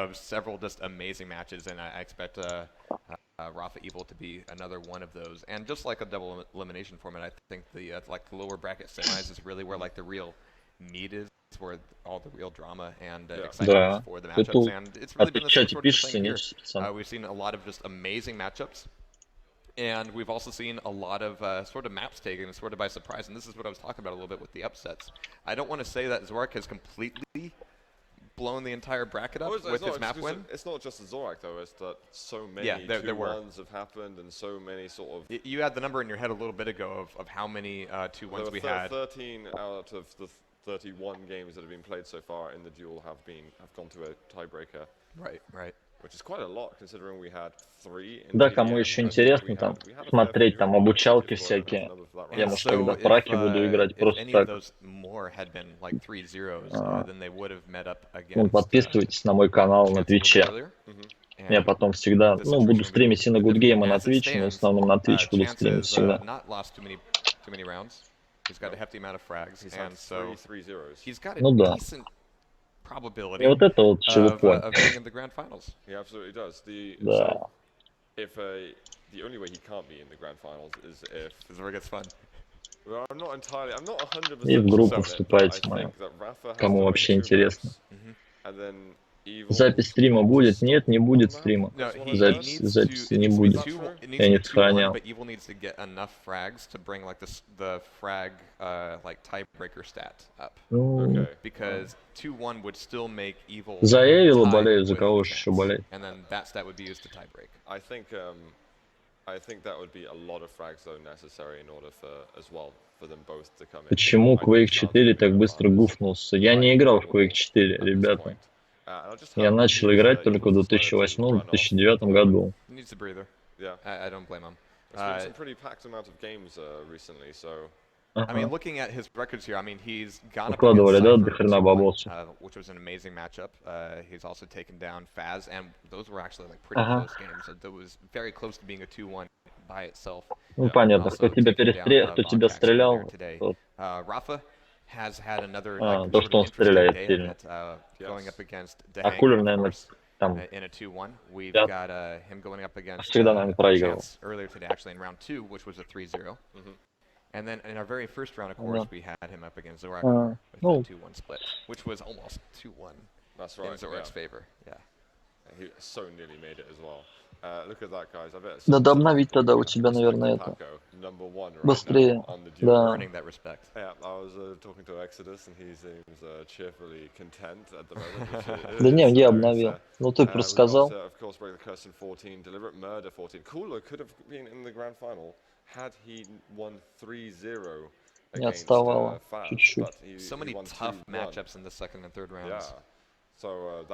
of several just amazing matches, and I expect Rafa Evil to be another one of those. And just like a double elimination format, I think the like the lower bracket semis is really where like the real meat is, where all the real drama and excitement is Да. for the Ты matchups. тут And it's а really ты been в the same чате sort of пишешь, thing here. нет, пацан? We've seen a lot of just amazing matchups. And we've also seen a lot of sort of maps taken sort of by surprise. And this is what I was talking about a little bit with the upsets. I don't want to say that Zorak has completely blown the entire bracket up with his map win. It's not just the Zorak though, it's that so many there were. 2-1s have happened and so many sort of... You had the number in your head a little bit ago of how many 2-1s we had. 13 out of the 31 games that have been played so far in the duel have gone to a tiebreaker. Right. Which is quite a lot, considering we had 3 in Да, PDM. кому еще I think интересно там we had a fair смотреть few там in the обучалки as well, всякие. another for that Я, round. может, когда праки буду играть If просто any of так. those more had been like 3-0s, then they would have met up Ну, against подписывайтесь на мой канал на Chance a little bit Твиче. earlier. Я потом всегда, The ну, буду situation would be стримить и на a bit Good different. Game, и на As it Twitch, но в stands, основном на Twitch буду Chance стримить has всегда. not lost too many rounds. He's got a hefty amount of frags, He's and had so 3-0s. he's got a Ну да. decent probability И вот это вот шелупонь. of being in the grand finals. He absolutely does. Да. So if the only way he can't be in the grand finals is if... This is where it gets fun. Well, I'm not 100% И в группу sure, вступайте, but I моя. think that Rafa has Кому to win вообще 2 интересно. maps, and then Evil Запись стрима будет? Нет, не будет стрима. No, he Записи needs to, не it needs будет. to be two, it needs Я to не be 2-1, сохранял. but Evil needs to get enough frags to bring like the frag like tiebreaker stat up. Ну, Okay. Because 2-1 would still make Evil за Эвила tied болею, за with кого же Chance. еще болеть? And then that stat would be used to tiebreak. I think that would be a lot of frags though necessary in order for them both to come in. Почему I think Quake Chance 4 will be так the быстро advantage. гуфнулся? Я не играл в Quake 4, At this ребята. point. And I'll just Я have начал Evil- играть только в Evil's decided to run off 2008-2009 году. He needs a breather. Yeah. I don't blame him. It's been some pretty packed amount of games recently, so... I mean, Ага. looking at his records here, I mean, he's gone up Выкладывали, да, against до Cypher хрена 2-1, бабоса. which was an amazing matchup. He's also taken down Faz, and those were actually like pretty Ага. close games. That was very close to being a 2-1 by itself. Ну, Yeah. понятно, Also кто тебя taking down, перестрелял, кто тебя Bogdax стрелял, earlier today. тот. Rafa has had another То, sort что of он стреляет interesting day сильно. of it, going up against А Dehang, Кулер, of наверное, course, там in a 2-1. We've Yeah. got him going up against всегда, наверное, проигрывал. Chance earlier today, actually in round 2, which was a 3-0. And then in our very first round, of course, Yeah. we had him up against Zorak Uh, with oh. a 2-1 split, which was almost 2-1 That's in right. Zorak's yeah. favor. Yeah. He so nearly made it as well. Look at that, guys. I bet. Надо обновить some тогда у people тебя, have наверное, respect это. Paco, number one right Быстрее. now on the duel. Да. Earning that respect. Yeah, I was talking to Exodus, and he seems cheerfully content at the moment. Which Да не, is, я so обновил. it's, Ну ты we просто сказал. got, of course, Break the Curse in 14, Deliberate Murder 14. Cooler could have been in the grand final had he won 3-0 Не against отставало. Faz, Чуть-чуть. but he So many won tough 2-1. matchups in the second and third rounds. Yeah. So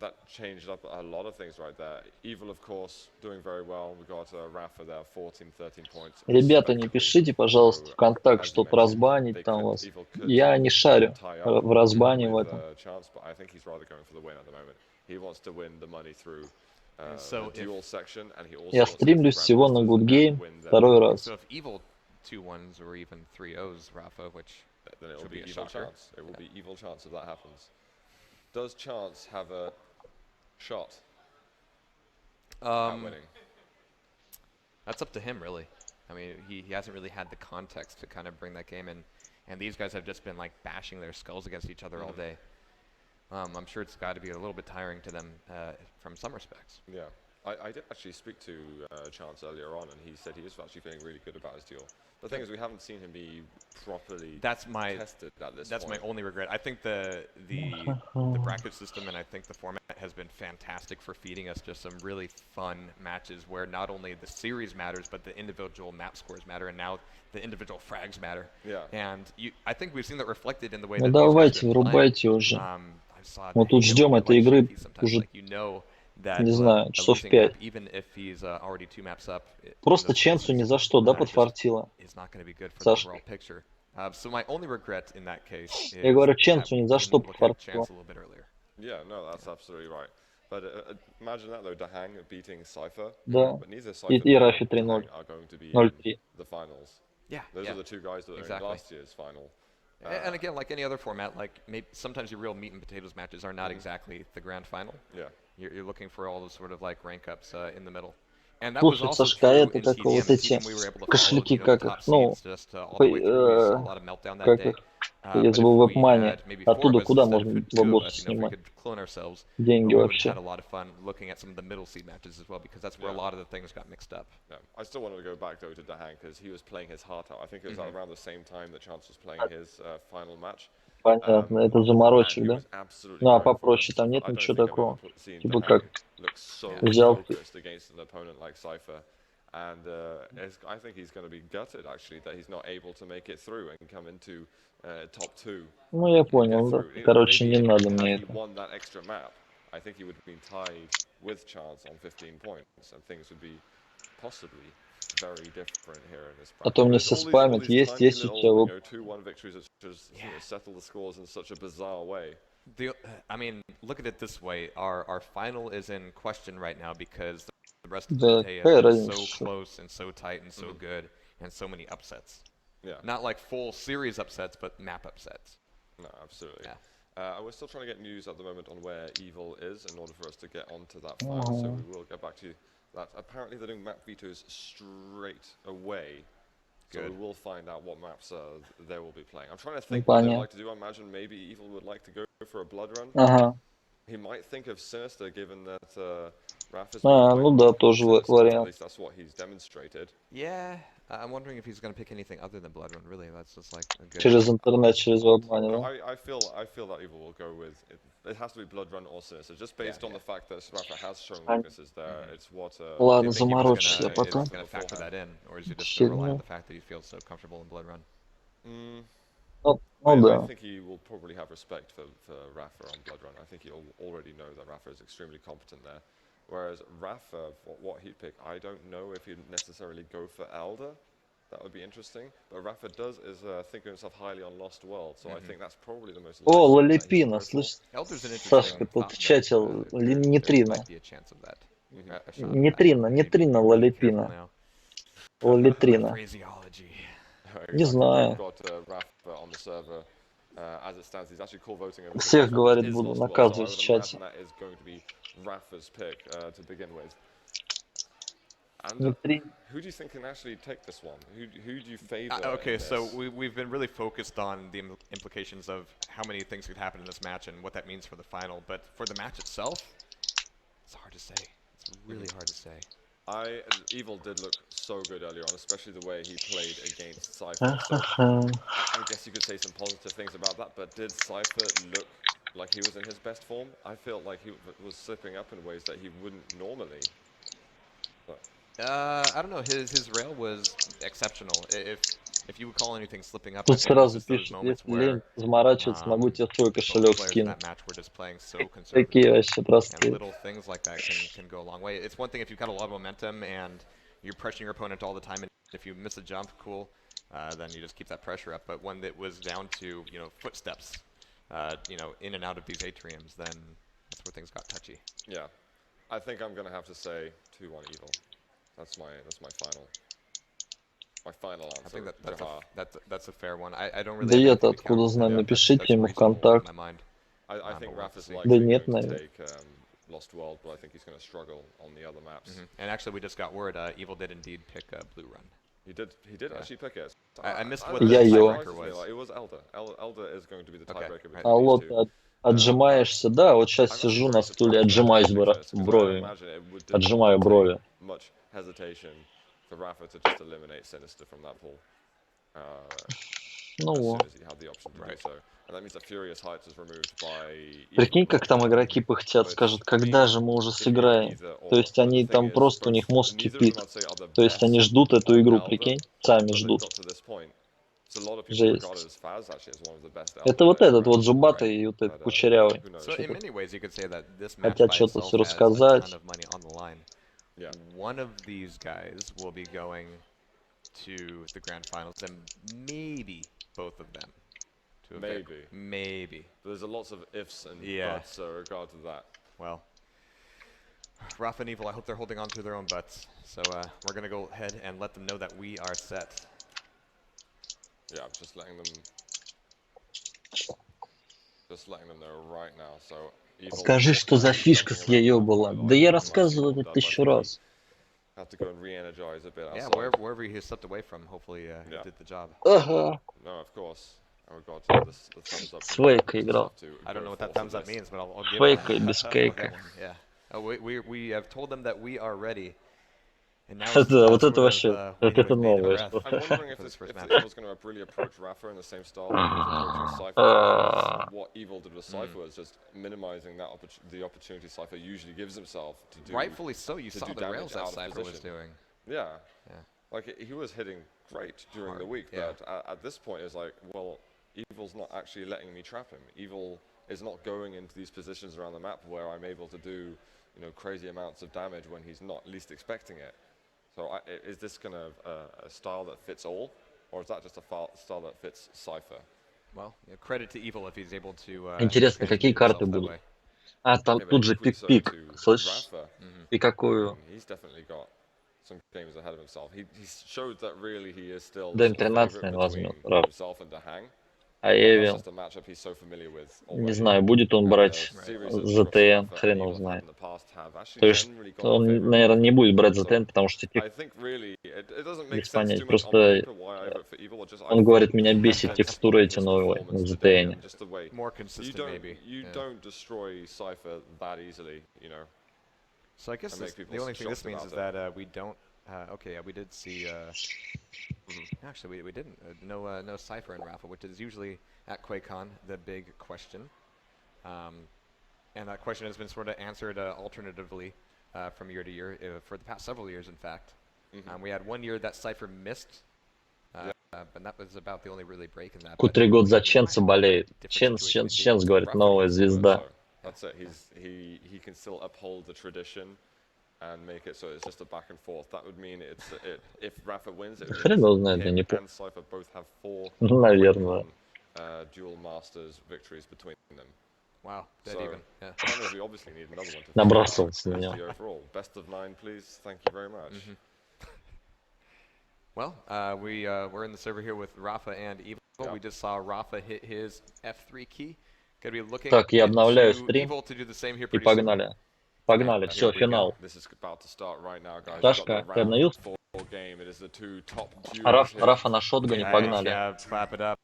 that changed up a lot of things right there. Evil, of course, doing very well. We got Rafa there, 14, 13 points. Ребята, не пишите, пожалуйста, в контакт, что-то разбанить там вас. Я не шарю в разбане в этом. I think he's rather going for the win at the moment. He wants to win the money through So the dual section, and he also Я wants to стримлюсь get всего на Grandmasters Good and Game win the- второй раз. So if Evil 2-1s or even 3-0s, Rafa, which then it will should be be a evil shocker. chance. It will be evil chance if that happens. Does Chance have a shot at winning? That's up to him, really. I mean, he hasn't really had the context to kind of bring that game in, and these guys have just been like bashing their skulls against each other all day. I'm sure it's got to be a little bit tiring to them from some respects. Yeah. I did actually speak to Chance earlier on, and he said he was actually feeling really good about his duel. The thing is, we haven't seen him be properly tested at this That's point. my only regret. I think the bracket system and I think the format has been fantastic for feeding us just some really fun matches where not only the series matters, but the individual map scores matter, and now the individual frags matter. Yeah. And I think we've seen that reflected in the way Ну that these guys давайте, have been врубайте playing. уже. I saw Мы тут Dehang ждем get этой like игры shaky sometimes, уже, like you know that не знаю, a часов losing 5. map, even if he's already 2 maps up, Просто Ченсу ни за что, да, подфартило? is not going to be good for Саш. the overall picture. So my only regret in that case is Я говорю, that Ченсу we ни за didn't что look at подфартило. Chance a little bit earlier. Yeah, no, that's absolutely right. But imagine that though, Dehang beating Cypher. Да. But neither Cypher И nor Рафи Dehang 3-0. are going to be 0-3. in the finals. Yeah, Those yeah. are the two guys that are Exactly. in last year's final. And again, like any other format, like maybe sometimes your real meat and potatoes matches are not exactly the grand final. Yeah. You're looking for all those sort of like rank ups in the middle. And that was Слушай, also Сашка, а true это in как вот TDM. In эти TDM we were able to follow, кошельки, you know, the как их, top ну, seeds just all the way through. We saw a lot of meltdown that как day. их, я But if забыл, we WebMoney. had maybe 4 of Оттуда us куда instead of можно 2 of бабосы us, you know, if we снимать? could clone ourselves, Деньги we would have вообще. had a lot of fun looking at some of the middle seed matches as well, because that's where a lot of the things got mixed up. Yeah. I still wanted to go back though to Dahang because he was playing his heart out. I think it was around the same time that Chance was playing his final match. Понятно, это And заморочек, he да? was absolutely Ну, а going for it. попроще там нет I don't ничего think I've такого. ever seen Типа Dahang как look so взял... focused against an opponent like Cypher. And I think he's going to be gutted actually that he's not able to make it through and come into top 2. Ну, я Get понял, да. through. Короче, Maybe не надо had мне he это. won that extra map, I think he would have been tied with Chance on 15 points, and things would be possibly very different here in this bracket. А то мне There's все all спамят, these есть tiny у little, тебя you вот... know, 2-1 victories that just you know, settle the scores in such a bizarre way. I mean, look at it this way. Our final is in question right now because the rest of Да, GT какая has been разница, so что... close and so tight and so good and so many upsets. Yeah. Not like full series upsets, but map upsets. No, absolutely. Yeah. We're still trying to get news at the moment on where Evil is in order for us to get onto that final, so we will get back to that. Apparently they're doing map vetoes straight away, so we will find out what maps they will be playing. I'm trying to think what they'd like to do. I imagine maybe Evil would like to go for a blood run. Ага. He might think of Sinister, given that Raph has Ну да, тоже Sinister, вариант. at least that's what he's demonstrated. Yeah, I'm wondering if he's going to pick anything other than Blood Run. Really, that's just like a good. Через интернет, через WebMoney, да? I feel that Evil will go with it has to be Blood Run or Sinister, just based on the fact that Rapha has shown weaknesses there. It's what. Ладно, do you think he was заморочься, а gonna, потом... is gonna factor that in, or is he just going to rely on Херня. the fact that he feels so comfortable in Blood Run? Ну I да. think he will probably have respect for Rafa on Blood Run. I think he'll already know that Rafa is extremely competent there. Whereas Rafa, what he'd pick, I don't know if he'd necessarily go for Elder. That would be interesting. But Rafa is thinking himself highly on Lost World, so I think that's probably the most. О, Лалипина, слышь, Elder's an Сашка, interesting тут thought в that, чате there нейтрино. might be a chance of that. A shot of that. Нейтрино, Maybe нейтрино, be really careful Лалипина. now. Лалитрина. Phraseology. Не знаю. We've got Rafa on the server. As it stands, he's actually call voting over. Всех, говорит, буду наказывать в чате. That is going to be Rafa's pick to begin with. And who do you think can actually take this one? Who do you favor? Okay, so we've been really focused on the implications of how many things could happen in this match and what that means for the final. But for the match itself, it's hard to say. It's really hard to say. Evil did look so good earlier on, especially the way he played against Cypher. So I guess you could say some positive things about that, but did Cypher look like he was in his best form? I felt like he was slipping up in ways that he wouldn't normally. I don't know. His rail was exceptional. If you would call anything slipping up, Тут сразу пишут, если лень заморачиваться, могу тебе свой кошелек скинуть. Такие вообще простые. Little things like that can go a long way. It's one thing if you've got a lot of momentum and you're pressuring your opponent all the time, and if you miss a jump, cool, then you just keep that pressure up. But when it was down to footsteps, in and out of these atriums, then that's where things got touchy. Yeah, I think I'm gonna have to say 2-1 Evil. That's my final. My final answer. I think that's a fair one. I don't really. Да я-то откуда знаю, напишите ему ВКонтакт. I think Raph is Да likely нет, going to наверное. take Lost World, but I think he's going to struggle on the other maps. And actually, we just got word Evil did indeed pick Blue Run. He did actually pick it. I missed what the Я-ё. tiebreaker was. It was Elder. Elder is going to be the tiebreaker between Алло, these two. ты отжимаешься, да? Вот сейчас сижу на стуле, отжимаюсь брови. Отжимаю брови. Much hesitation for Rafa to just eliminate Sinister from that pool. Ну as soon вот. as he had the option to do so. And that means that Furious Heights is removed by... Прикинь, как там игроки пыхтят, скажут, когда же мы уже сыграем. То есть они там просто, у них мозг кипит. То есть они ждут эту игру, прикинь, сами ждут. Жесть. Это вот этот вот зубатый и вот этот кучерявый. Хотят что-то все рассказать. One of these guys will be going to the grand finals, and maybe both of them. Maybe. There's a lots of ifs and buts in regard to that. Well, Raph and Evil, I hope they're holding on to their own butts. So we're going to go ahead and let them know that we are set. Yeah, I'm just letting them know right now. So Evil Скажи, что за фишка с Йо-Йо была. Да я рассказывал это 1000 раз. had to go and re-energize a bit Yeah, outside. wherever he stepped away from, hopefully he Yeah. did the job. Ага. No, of course. And we got the thumbs up. С фейка играл. I don't know what that thumbs up means, but I'll give Фейка и one. без I'll кейка. get one, yeah. We have told them that we are ready. And now Да, it's вот sort это of, вообще, waiting это with bated новое. breath Что... I'm wondering if, for this first if match. Evil's going to really approach Rafa in the same style that he was approaching Cypher. Ah. What Evil did with Cypher was just minimizing that the opportunity Cypher usually gives himself to do. Rightfully so. You to saw do the damage rails that out of Cypher was position. doing. Yeah. Yeah. Like he was hitting great during the Hard, week, yeah. but at this point it's like, well, Evil's not actually letting me trap him. Evil is not going into these positions around the map where I'm able to do, you know, crazy amounts of damage when he's not least expecting it. So is this kind of a style that fits all, or is that just a style that fits Cypher? Well, credit to Evil if he's able to. Интересно, какие transmute карты himself that будут? way. А, там Yeah, but тут же equally so пик-пик. to Слышишь? Rafa, И какую? he's definitely got some games ahead of himself. He showed that really he is still Да, the sort of М13, favorite наверное, between возьмет, Раф. himself and Dahang. А That's Эвил? just a matchup he's so familiar with Не already. знаю, будет он And брать the series that ЗТН, Rafa хрен and его Evil have had знает. in the past have actually То есть generally gone in он, favor of наверное, Evil. не будет брать So ЗТН, потому что I типа think really it doesn't make без sense понятия. too much on Просто paper why I vote for Evil. Just I он think говорит, меня he бесит presents текстуры эти his новые performance на today ЗТН. and just the way More you consistent, don't maybe. you Yeah. don't destroy Cypher that easily, you know. So I guess and make people the only thing this shocked means is about that we don't. Okay, yeah, we did see. Actually, we didn't. No Cypher in Rafa, which is usually at QuakeCon the big question. And that question has been sort of answered alternatively from year to year for the past several years, in fact. We had one year that Cypher missed, but that was about the only really break in that. but Q3 год за we might Ченса have a болеет. different Ченс, situation Ченс, being Ченс, able to говорит, Rafa новая can still win, звезда. so that's it. He can still uphold the tradition and make it so it's just a back and forth. That would mean if Rafa wins, it would Хрен mean его знает, я him не помню. and Cypher both have 4 Наверное. QuakeCon dual masters victories between them. Wow, dead So, even. Yeah. that means we obviously need another one to Набросился на finish него. the overall. Best of 9, please. Thank you very much. Well, we're in the server here with Rafa and Evil. Yeah. We just saw Rafa hit his F3 key. Gonna be looking Так, я обновляю into стрим. Evil to do the same here И pretty soon. погнали. Погнали, Here все, we go. финал. This is about to start right now, guys. Сашка, We've got ты the обновил? round 4 game. It is the two top duos Раф, here. Рафа на шотгане, Nice, погнали. yeah, clap it up.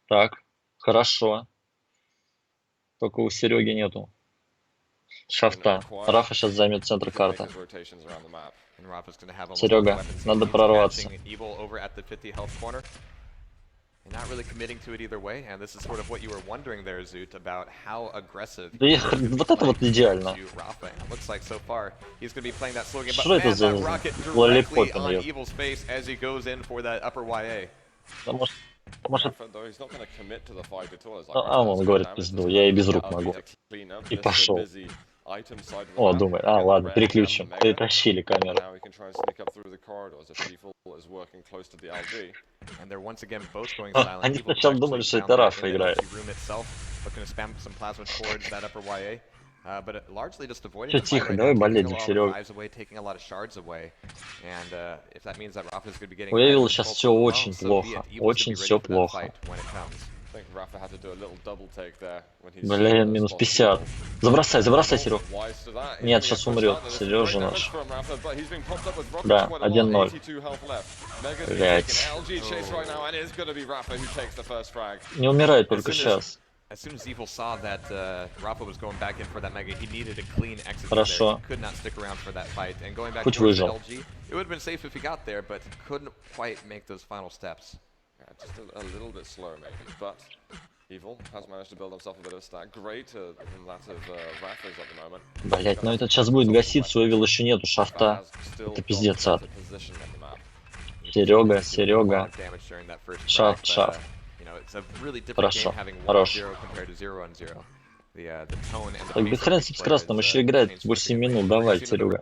Так, хорошо. Только у Сереги нету шафта. Рафа сейчас займет центр He can make карты. his rotations around the map. And Rafa's gonna have almost Серега, all the weapons he надо needs, прорваться. catching Evil over at the 50 health corner. And not really committing to it either way. And this is sort of what you were wondering there, Zoot, about how aggressive Да я, вот это вот идеально. to Rafa. And it looks like so far he's going to be playing that slow game. Что But это man, за that rocket directly лолипопин, on ёп? Evil's face as he goes in for that upper YA. Да, может, Rafa, though, he's not going to commit to the fight at all. It's like, а он говорит пизду, я и без рук могу. И пошел. О, думает, ладно, переключим. Перетащили камеру. Now we can try and sneak up through the corridors if Evil is working close to the LG. And they're once again both going А, silent. они Evil was сначала думали, actually что down это there Рафа in the играет. LG room itself, looking to spam some plasma towards that upper YA. But largely just avoiding Всё the fight тихо, right давай now, болеть taking за a lot of Серёгу. lives away, taking a lot of shards away. And if that means that Rafa is going to be getting У Эвила ahead сейчас of все Fulton, well, очень so be плохо. it. Evil's gonna Очень be ready все for that плохо. fight when it comes. I think Rafa had to do a little double take there when he's Блин, минус 50. Забросай, Серег. Wise to that. Нет, He's сейчас gonna умрет. push that. This is Сережа great damage наш. from Rafa, but he's being popped up with rockets Да, quite a lot. 1-0. 82 health left. Mega's being Блять. taken. LG chase right now, and it is going to be Rafa who takes the first frag. Не умирай As только soon сейчас. As soon as Evil saw that Rafa was going back in for that Mega, he needed a clean exit from Хорошо. there. He could not stick around for that fight. And going back Хоть towards the выжил. LG, it would have been safe if he got there, but he couldn't quite make those final steps. Yeah, just a little bit slow maybe, but Evil has managed to build himself a bit of a stack. Greater than that of Rafa's at the moment. Блять, ну этот сейчас будет гаситься, у Эвила еще нету шафта. Это пиздец ад. Серега, Серега. Шафт, шафт. Хорошо, хорош. Так да хрен с красным, еще играет 8 минут, давай, Серега.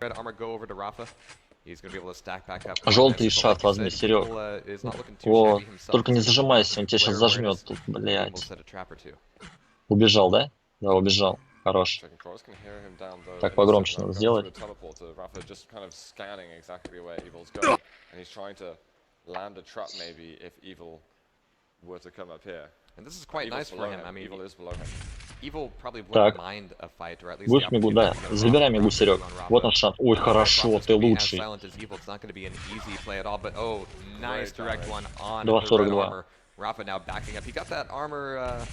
Желтый шафт возьми, Серег. О, только не зажимайся, он тебя сейчас зажмет тут, блять. Убежал, да? Да, убежал. Хорош. Так, погромче надо сделать. And this is quite nice for him. I mean, Evil is below him. Evil probably Так. wouldn't mind a fight, or at least the Будешь мигу, да. opportunity to get a Забирай Rafa мигу, round Серег. on Rafa. Вот он шанс. Ой, хорошо, Rafa's ты gonna be as лучший. silent as Evil. It's not going to be an easy play at all, but oh, nice Great direct damage. one on the red 2.42. armor. Rafa now backing up. He got that armor,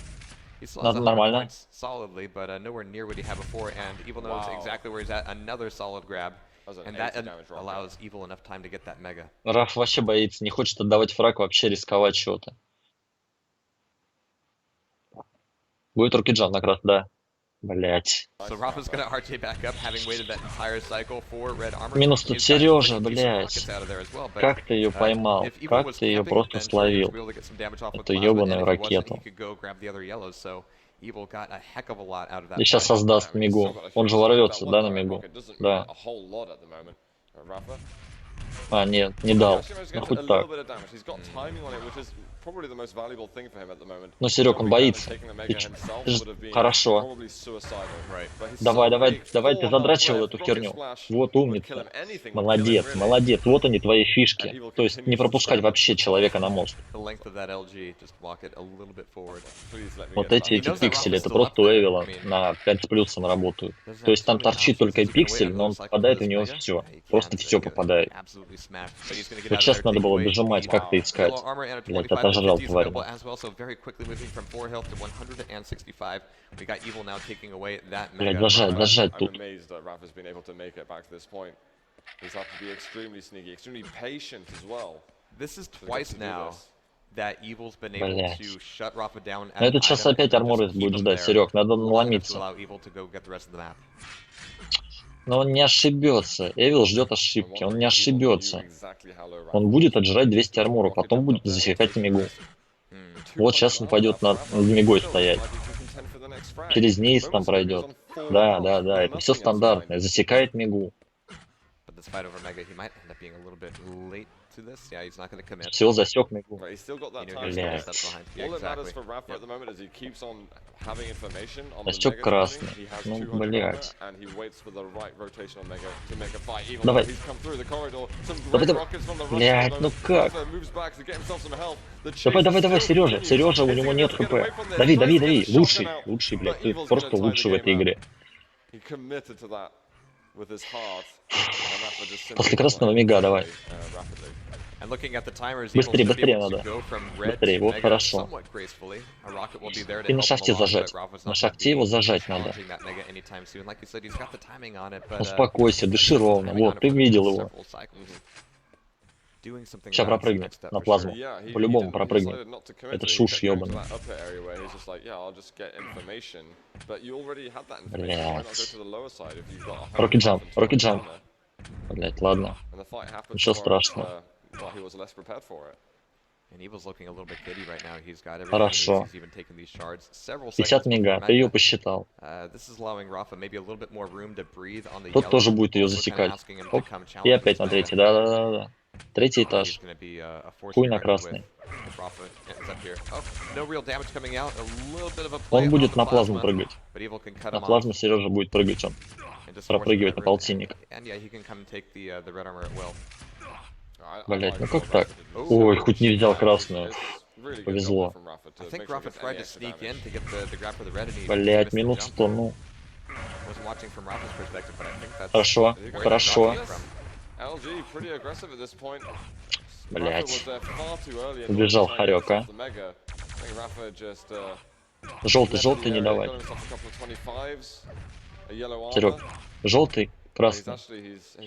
he still has Надо 100 нормально. points solidly, but nowhere near what he had before, and Evil knows Wow. exactly where he's at. Another solid grab, That was an and that 80 damage round. allows Evil enough time to get that mega. Раф вообще боится, не хочет отдавать фраг, вообще рисковать что-то. Будет рукиджан на крас, да. Блять. So Rafa's gonna RJ back up, having waited that entire cycle for red armor. Минус тут He's got Сережа, pretty decent блять. rockets out of there as well, but, Как ты ее поймал? if Evil Как was ты ее camping, просто then Trey словил? was able to get some damage off of Эту Plasma, and ёбаную if he wasn't, ракету. he could go grab the other yellows, so Evil got a heck of a lot out of that И сейчас fight. создаст мигу. Он же ворвется, да, на мигу? Да. A whole lot at the moment. Rafa. А, нет, не дал. Actually managed to Ну get a хоть little так. bit of damage. He's got timing on it, which is probably the most valuable thing for him at the moment. Ну, Серег, он Jumping down and боится. taking the Ты mega ч- himself ты ж- would have been Хорошо. probably suicidal. Right. But he's Давай, so давай, big, давай, ты full задрачивал halfway, эту rocket херню. splash Вот would kill умница. him. Anything would kill him, Молодец, really. молодец. Вот они твои And фишки. Evil То есть не continues to пропускать stand вообще up. человека на мост. The length of that LG, just walk it a little bit forward. Please let me Вот get эти back. пиксели, это просто у Эвила на 5 с плюсом работают. То есть там торчит только пиксель, но он попадает в него все. Просто все попадает. Вот сейчас надо было дожимать, как-то искать. Блять, отожрал тварь. Блять, зажать I'm тут. amazed that Rafa's been able to make it back to this point. He's had to be extremely sneaky, extremely patient as well. This is to get twice to do now this. that Evil's been able Блять. to shut Rafa down. Но этот сейчас опять Арморис будет ждать, Серег, надо наломиться. Но он не ошибется. Эвил ждет ошибки, он не ошибется. Он будет отжирать 200 армора, потом будет засекать мигу. Вот сейчас он пойдет над мигой стоять. Через низ там пройдет. Да, да, да, это все стандартное. Засекает мигу. Все, засек мигу. But he's still got that You know, time. he's Блядь. steps behind. Yeah, All that matters exactly. for Rafa Yep. at the moment is he keeps on having information on the Засек Mega красный. timing. He has Ну, 200 блядь. armor, and he waits for the right rotation on Mega to make a fight. Even Давай. though he's come through the corridor, some Давай, great давай. rockets from the Russian, Блядь, though. ну как? Rafa moves back to get himself some health. The Давай, chase давай, давай, still Сережа, continues. Сережа, у Is he него gonna нет get хп. away from this? Дави, Tries дави, to дави, get the лучший, shotgun out, лучший, but блядь, ты Evil's просто gonna tie лучший в the этой game игре. He committed to that with his heart. And Rafa just simply После does not красного мига давай. rapidly. And looking at the timers, Быстрее, Evil's gonna be быстрее able to надо. go from red Быстрее, to вот mega хорошо. somewhat gracefully. A rocket will be there to И на help him шахте along, зажать. but Rafa's На not gonna шахте его be зажать надо. challenging that mega anytime soon. Like you said, he's got the timing on it, but Успокойся, дыши ровно. timing on Вот, it ты for видел его. several cycles. Doing something Сейчас about it is the пропрыгнет next step на for плазму. sure. Yeah, he По-любому didn't- he пропрыгнет. decided not to commit Это to it. He шуш kept going to ёбаный. that upper area where he's just like, yeah, I'll just get information. But you already had that information. Why not go Блядь. to the lower side if you've got a Rocket whole jump, half rocket down jump. there? Блять, ладно. And the fight happened Ничего tomorrow, страшного. well, he was less prepared for it. And Evil's looking a little bit giddy right now. He's got everything Хорошо. he needs. He's even taken these shards. Several 50 seconds мега, before ты ее mega. посчитал. This is allowing Rafa maybe a little bit more room to breathe on the Тут yellow. тоже будет ее Also kinda засекать. asking him to Оп, come challenge и опять this на mega. третий, да-да-да. Третий He's этаж. gonna be a force Хуй to на be reckoned красный. with if Rafa ends up here. Oh, no real damage coming out. A little bit of a play Он on будет the на плазму plasma, прыгать. but Evil can cut На him off плазму Сережа будет прыгать он. and just force пропрыгивать the на red room. полтинник. And yeah, he can come and take the red armor at will. Блять, ну как так? Ой, хоть не взял красную. Повезло. I think Rafa tried to sneak in to get the grab for the red and he Блять, missed the минут jump. 100, ну. Wasn't watching from Rafa's perspective, but I think that's Хорошо, where хорошо. Rafa from. LG pretty aggressive at this point. Блять. Убежал Убежал хорек, а. Желтый, желтый не давай. Серег, желтый, красный.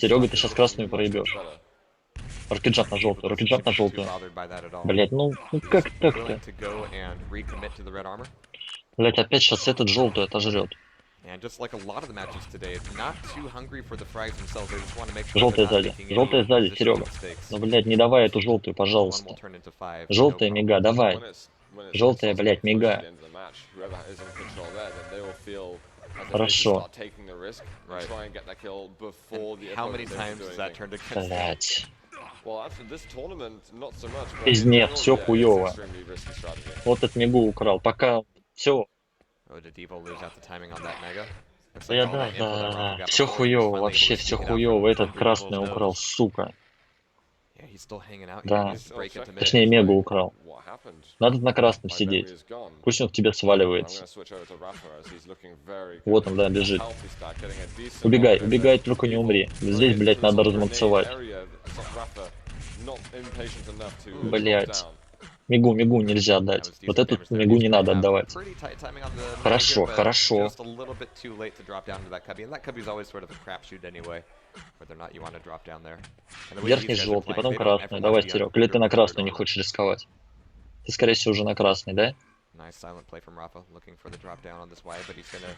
Серега, ты сейчас красную проебешь. Рокетджамп на желтую, рокетджамп на желтую. Блять, ну как так-то? Willing to go and recommit to the red armor. Блять, опять сейчас этот желтый отожрет. And just like a lot of the matches today, not too hungry for the frags themselves. They just want to make sure Желтая they're not сзади, making any желтая сзади, positional Серега. mistakes. Ну, блядь, не давай эту желтую, One пожалуйста. will turn into five, Желтая no мига, давай. Желтая, блядь, мига. Хорошо. Right. How many times has that turned against them? Блять. Пиздец, Пиздец, всё все хуёво. хуёво. Вот этот мигу украл. Пока все. Oh, did Evo lose out the timing on that mega? Looks Да, like all да, that info that Rafa да. got Все before, he was хуёво, finally вообще able to все sneak it out хуёво. from Этот under красный Evil's украл, nose. сука. Yeah, he's still hanging out. Да. He needs to break into mid. Точнее, Мегу украл. What happened? Надо на красном My memory сидеть. is gone. Пусть он к тебе I'm сваливается. gonna switch over to Rafa as he's looking very Вот good. он, да, бежит. Healthy stack, getting a decent Убегай, amount of it убегай, there. только не Evil умри. bringing Здесь, it блядь, to надо this grenade размаксовать. area. Rafa not impatient enough to drop Блядь. down. Мигу нельзя That отдать. was Вот decent эту damage there. Мигу He's не gonna надо have отдавать. pretty tight timing on the mega Хорошо, here, but хорошо. just a little bit too late to drop down into that cubby. And that cubby's always sort of a crapshoot anyway, whether or not you want to drop down there. And the way Верхний these guys are желтый, playing, потом they don't ever красный. want Давай, to be Серег. Или ты на under красный не armor. хочешь рисковать? Ты, скорее всего, уже на красный, да? Nice silent play from Rafa, looking for the drop down on this Y, but he's gonna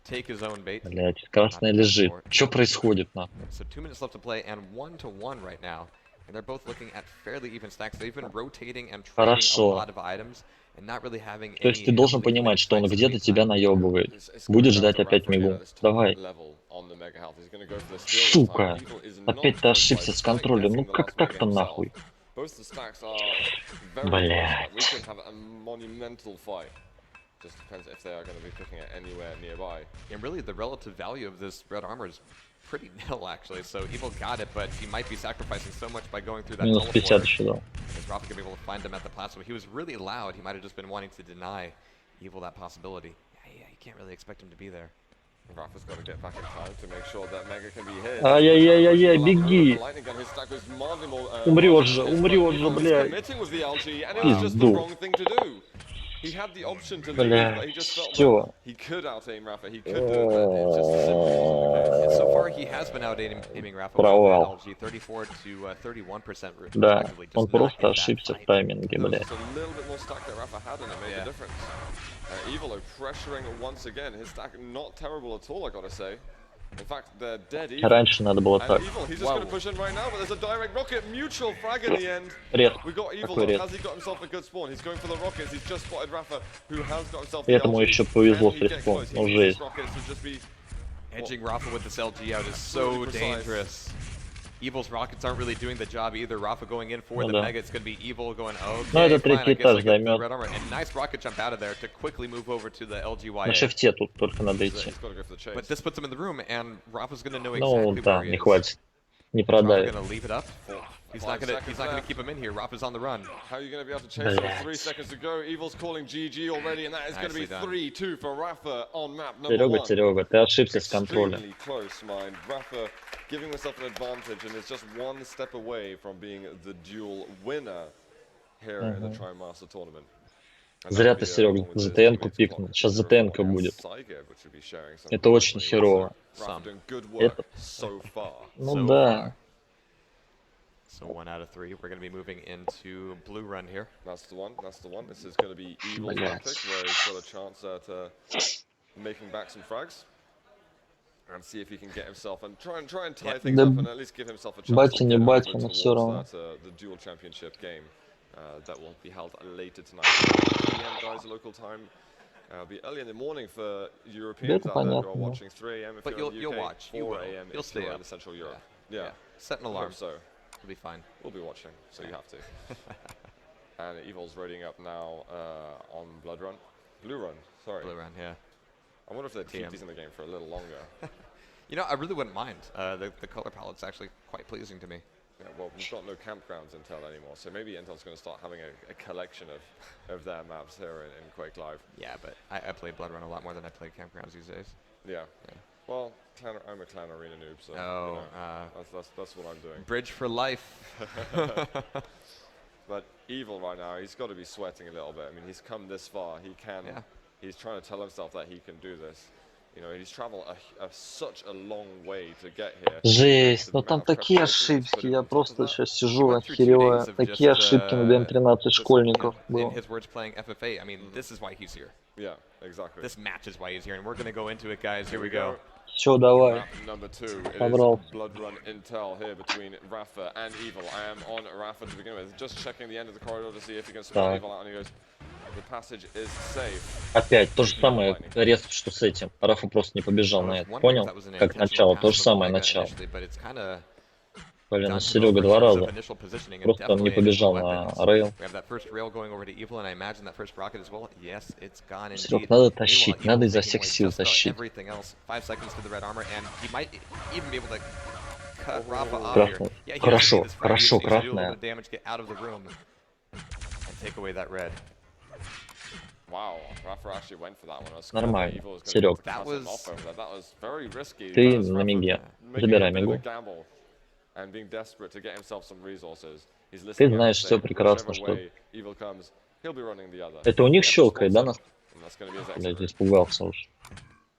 take his own bait. Блядь, красная лежит. Что происходит, на? So 2 minutes left to play and 1-1 right now. And they're both looking at fairly even stacks. They've been rotating and trading a Хорошо. lot of items and not really having То есть any ты должен ability to понимать, make что он stacks in the где-то тебя meantime. наебывает. It's Будешь coming down ждать to опять Rafa here Мигу. at this top Давай. level on the mega health. He's gonna go for the steal this Сука. time. Evil is not Опять ты close by, ошибся с despite контролем. getting Ну the как last mega так-то himself. нахуй? Both the stacks are very Блядь. close, but we could have a monumental fight. Just depends if they are going to be picking it anywhere nearby. And really, the relative value of this red armor is pretty nil, actually. So Evil got it, but he might be sacrificing so much by going through that Минус 50 teleport. еще дал. Is Rafa gonna be able to find him at the platform? He was really loud. He might have just been wanting to deny Evil that possibility. Yeah, you can't really expect him to be there. Rafa's got to get back in time to make sure that Mega can be his. Ай-яй-яй-яй-яй, беги. Умрешь же, блядь. Committing with the LG, and it was just the Пизду. wrong thing to do. He had the option to leave, Бля, but he just felt всё. that he could out-aim Rafa. He could do it, but it just simply wasn't the case. And so far, he has been out aiming Rafa with Провал. LG 34 to 31% Да, respectively. он Just not просто in that ошибся в fight. тайминге, There was блядь. just a little bit more stack that Rafa had, and it made Yeah. the difference. Evilo pressuring once again. His stack not terrible at all, I gotta say. In fact, they're dead even. Раньше надо было And так. Evil, he's just Wow. going to push in right now, but there's a direct rocket. Mutual frag in the end. Рез. We got Evil. Какой рез? Has he got himself a good spawn? He's going for the rockets. He's just spotted Rafa, who has got himself the Этому LG. еще повезло Can с he get респом. close? He Ну, needs жесть. his rockets to just be Edging Rafa with this LG out is so Absolutely precise. dangerous. Evil's rockets aren't really doing the job either. Rafa going in for Ну the да. mega. It's going to be Evil going, okay, Ну, это fine, I третий guess I этаж get the займет. red armor. And nice rocket jump out of there to quickly move over to the LGYA. На шифте тут только надо идти. He's got to go for the chase. But this puts him in the room, and Rafa's going to know Ну exactly да, where he не is. хватит. Не Rafa продавит. going to leave it up. He's not 5 going to seconds left. keep him in here. Rafa's on the run. How are you going to be able to chase him? Блядь. 3 seconds to go. Evil's calling GG already, and that is going to be Nicely done. 3-2 for Rafa on map number Серега, 1. Серега, ты ошибся с контролем. Extremely close, mind. Rafa giving himself an advantage and is just one step away from being the dual winner here in the TriMaster tournament. And Зря that ты, would be, Серега, along with his ЗТН-ку teammates, пикнул. Plot, Сейчас Zero, ЗТН-ка and будет. Saiga, which would be sharing some Это очень really херово. Rafa Some. doing good work Это- so far. Ну So да. far. So 1 out of 3. We're going to be moving into blue run here. That's the one. That's the one. This is going to be Evil's Блядь. pick, where he's got a chance at making back some frags and see if he can get himself and try and tie Yeah. things Да up and at least give himself a chance батя to не get батя, over но towards всё равно. that, the dual championship game that will be held later tonight. 3 a.m. guys, local time. It'll be early in the morning for Europeans Это out there who are понятно. watching. 3 a.m. if But you're in the you'll UK, watch. 4 You will. a.m. You'll if stay you're up. in Central Europe. Yeah. Set an I alarm. hope so. It'll be fine. We'll be watching, so you have to. And Evil's raiding up now on Blood Run. Blue Run, sorry. Blue run, yeah. I wonder if they keep TM. these in the game for a little longer. You know, I really wouldn't mind. The color palette's actually quite pleasing to me. Yeah, well, we've got no campgrounds Intel anymore, so maybe Intel's going to start having a collection of their maps here in Quake Live. Yeah, but I play Blood Run a lot more than I play Campgrounds these days. Yeah. Well, I'm a Clan Arena noob, so Oh, that's what I'm doing. Bridge for life. But Evil right now, he's got to be sweating a little bit. I mean, he's come this far. He can. Yeah. He's trying to tell himself that he can do this. You know, he's traveled such a long way to get here. Жесть, The ну amount там of такие preparation he's ошибки, put in я on top of просто that. сейчас He сижу went through 2 охереваю. days of Такие just, ошибки на ДМ-13 just, школьников in было. his words, playing FFA. I mean, this is why he's here. Yeah, exactly. This match is why he's here, and we're gonna go into it, guys. Here we go. Все, давай. Map number 2 is Собрал. Blood Run Intel here between Rafa and Evil. I am on Rafa to begin with, just checking the end of the corridor to see if he can spot Так. Evil out, and he goes, the passage is safe. Опять то же самое резко, что с этим. Рафа просто не побежал на это. Понял? Как начало, то же самое начало. Блин, ну Серега 2 раза. Просто он не побежал на рейл. Серег, надо тащить, надо изо всех сил тащить. cut Rafa off here. Красная. Yeah, he doesn't Хорошо, need this frag. He хорошо, just needs to do a little bit красная. of damage, get out of the room, and take away that red. Wow, Rafa actually went for that one. I was Нормально. scared that Evil was Серег, gonna pass him off over there. That was very risky. ты That was на Rafa миге. making Забирай a bit of a мигу. gamble and being desperate to get himself some resources. He's Ты listening out знаешь and все saying, прекрасно, whichever что... way Evil comes, he'll be running the other. Это у них He щелкает, да? spots him, and that's gonna be his exit Блядь, route. испугался уж.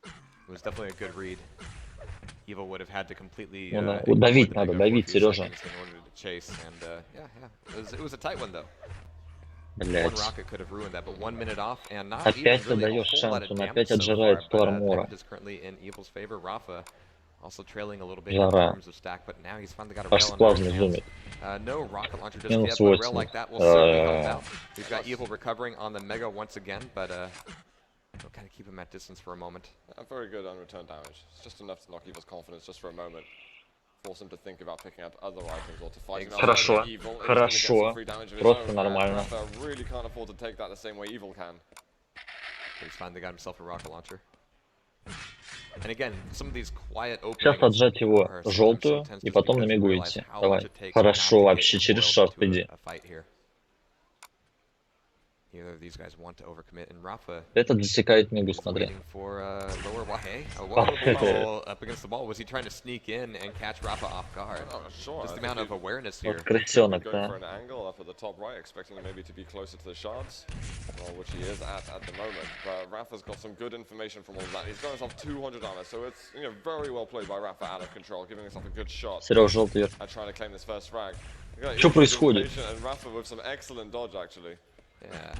It was definitely a good read. Evil would have had to completely Ну да. ignore Давить the надо, Mega давить, for a few Сережа. seconds in order to chase, and yeah. It was a tight one though. One Блядь. rocket could have ruined that, but 1 minute off, and not Опять even really a даешь whole lot шанс, of он damage опять so отжирает far, 100 but армора. Pepid is currently in Evil's favor. Rafa also trailing a little bit in Жара. terms of stack, but now he's finally got a Аж rail с under плазмой his hands. зумит. No rocket launcher just Минус yet, but a rail 80. like that will certainly help him out. We've got Evil recovering on the Mega once again, but we'll kind of keep him at distance for a moment. Very good unreturned damage. It's just enough to knock Evil's confidence just for a moment. Force him to think about picking up other items or to fight him Хорошо, outside of Evil. He's gonna get хорошо. some free damage of his Просто own, нормально. and Rafa really can't afford to take that the same way Evil can. He's finally got himself a rocket launcher. And again, some of these quiet Сейчас openings отжать его are sometimes желтую so tense и just потом на because you мигу realize идти. how much Давай. it takes Хорошо, not to вообще get через embroiled шарт into иди. a fight here. Neither of these guys want to overcommit, and Rafa Этот засекает мигу, is смотри. waiting for lower Wahe. Oh, Up against the ball. Was he trying to sneak in and catch Rafa off guard? Oh, sure. Just I the think amount of he- awareness here. Вот крысенок, Going for да? an angle up at the top right, expecting him maybe to be closer to the shards, well, which he is at the moment. But Rafa's got some good information from all of that. He's got himself 200 armor, so it's very well played by Rafa out of control, giving himself a good shot Серег, желтый. at trying to claim this first frag. Чё происходит? And Rafa with some excellent dodge actually. Yeah.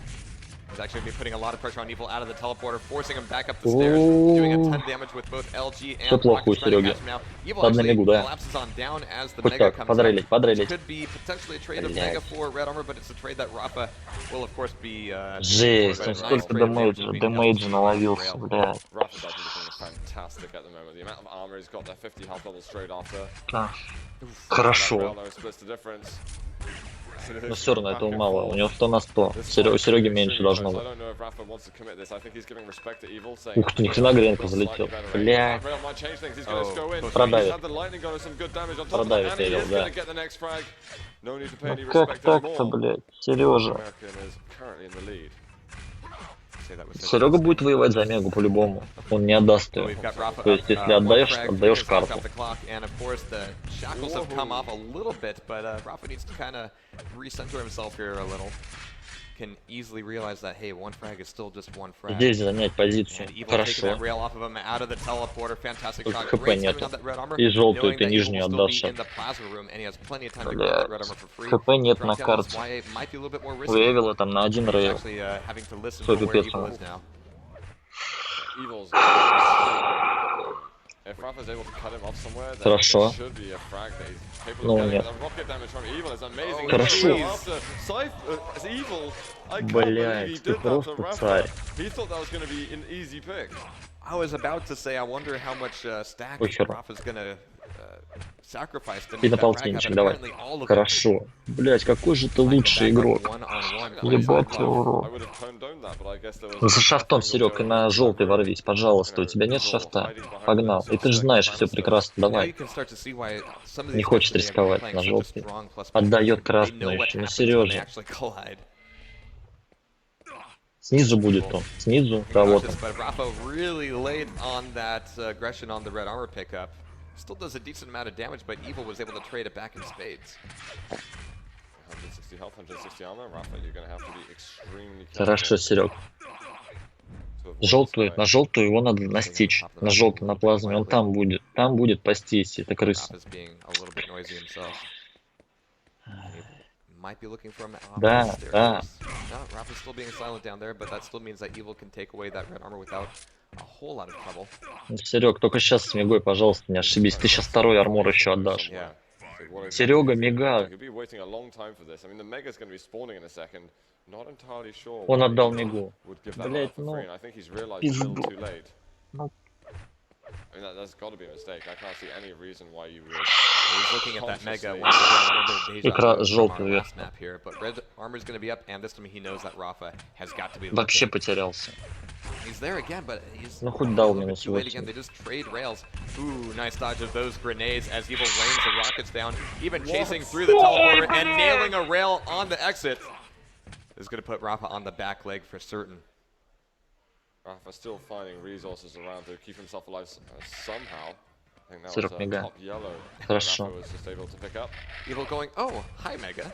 He's actually going to be putting a lot of pressure on Evil out of the teleporter, forcing him back up the stairs, doing a ton of damage with both LG and Всё плохо у Rocket trying to Серёги. catch him now. Evil Ладно, actually мигу, да. collapses on down as the Хоть Mega как, comes подрелить, up. подрелить. Could be potentially a trade of Блядь. Mega for Red Armor, but it's a trade that Rafa will of course be Жесть, for, он but a nice столько trade of damage дэмэджа, between дэмэджа LG наловился, and Rail. блядь. Rafa's actually looking fantastic at the moment. The amount of armor he's got there, 50 health levels straight after. Да. That Хорошо. rail though splits the difference. Но все равно этого мало. У него 100 на 100. У Сереги меньше должно быть. Ух ты, ни хрена Гренко залетел. Блядь. Продавит. Продавит Эрил, да. Ну как так-то, блядь, Сережа? Say that was such Серега a будет воевать за Мегу по-любому. Он не отдаст So ее. we've got Rafa То есть, up, если one отдаешь, frag, отдаешь fingers off карту. the clock, and of course the shackles have come off a little bit, but Rafa needs to kind of recenter himself here a little. Can easily realize that, hey, one frag is still just one frag. Здесь занять позицию. And Evil taking Хорошо. that rail off of him out of the teleporter. Fantastic Только shot. ХП Great timing нету. on that red armor. И желтую knowing ты that Evil нижнюю will still отдашь be in сейчас. the plasma room, and he has plenty of time to grab that red Блядь. armor for free. ХП нет Drop на down this карте. YA might be a little bit more У risky. Эвила там на один He's рейл. actually having to listen Что for where пипец Evil ему. is now. Evil's if Rafa's able to cut him off somewhere, then Хорошо. there should be a frag that he's capable Ну of getting. нет. The rocket damage from Evil is amazing. Хорошо. After it's Evil. I can't Блядь, believe he ты did that to просто Rafa. царь. He thought that was going to be an easy pick. I was about to say, I wonder how much stack Похер. Rafa's gonna sacrifice to И make на that frag полтинничек, happen. давай. Apparently all of it. Хорошо. Блять, какой же ты Finding лучший back игрок. up one-on-one. Ебать I его в рот. would have condoned that, but I guess there was Ну, за шафтом, Серег, и на желтый ворвись, пожалуйста. У тебя нет шафта? Погнал. И ты же знаешь все прекрасно. Now you Давай. can start to see why some of Не these хочет guys today have been рисковать playing на such a желтый. strong plus Отдает position. They know красную what еще. Ну, happens when they Сережа. actually collide. Снизу будет он. Снизу. Да, вот он. Cautious, but Rafa really late on that aggression on the red armor pickup. Still does a decent amount of damage, but Evil was able to trade it back in spades. 160 health, 160 armor. Rafa, you're going to have to be extremely Хорошо, careful Серег. to avoid Желтую. this На guy. желтую его надо настичь. На желтый, на плазме. Он там будет. Там будет пастись. Это крыса. Rafa's being a little bit noisy himself. He might be looking for him off Да, the stairs. да. No, Rafa's still being silent down there, but that still means that Evil can take away that red armor without a whole lot of trouble. Серег, только сейчас с Мегой, пожалуйста, не ошибись. Ты сейчас второй армор еще отдашь. Yeah. So what exactly Серега, is he Мега. doing? He'll be waiting a long time for this. I mean, the Mega's going to be spawning in a second. Not entirely sure. Он why отдал Evil Мегу. would give that Блять, up for ну, free, and I think he's realized it's a little пизду. too late. Ну. I mean, that's got to be a mistake. I can't see any reason why you would. He's looking at that Mega consciously- once again. A little bit of deja Икра vu from желтую our я. last map here, but red armor is going to be up, and this time he knows that Rafa has got to be. Вообще looking. потерялся. He's there again, but he's Ну, хоть a дал little bit минус too late again. 8. They just trade rails. Ooh, nice dodge of those grenades as Evil rains the rockets down, even chasing through the teleporter and nailing a rail on the exit. This is going to put Rafa on the back leg for certain. Rafa still finding resources around to keep himself alive somehow. I think that Сырок, was мега. top yellow. Хорошо. Rafa was just able to pick up. Evil going, oh, hi, Mega.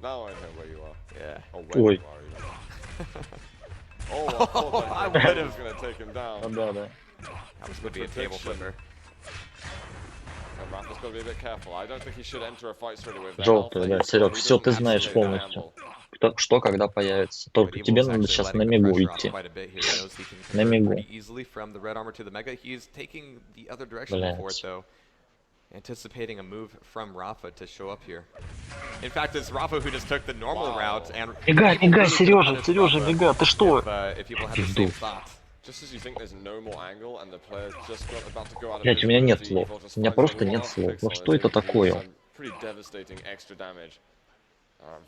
Now I know where you are. Yeah. Or where Ой. you are even. Oh, I thought I that would've- was going to take him down. Да, да. That was going to be a table flipper. And Rafa's got to be a bit careful. I don't think he should enter a fight straight away with that Желтый, alpha. да, He's- Серег, he все, ты doesn't знаешь have to take that полностью. gamble. Что, когда появится. But Только тебе Evil's надо actually сейчас на letting the мигу pressure off идти. quite a bit here. He knows he can На convert мигу. pretty easily from the red armor to the Mega. He's taking the other direction for it, Блядь. though. Anticipating a move from Rafa to show up here. In fact, it's Rafa who just took the normal Wow. route and Мигай, Evil мигай, really could've Сережа, punished Сережа, Rafa мигай, ты что? if Evil had the Пизду. same thoughts. Just as you think there's no more angle and the player's just got about to go out of Блядь, у меня нет visibility, слов. Evil just У меня finds просто a нет lot of слов. Ну pixels что and это is able to do такое? some pretty devastating extra damage.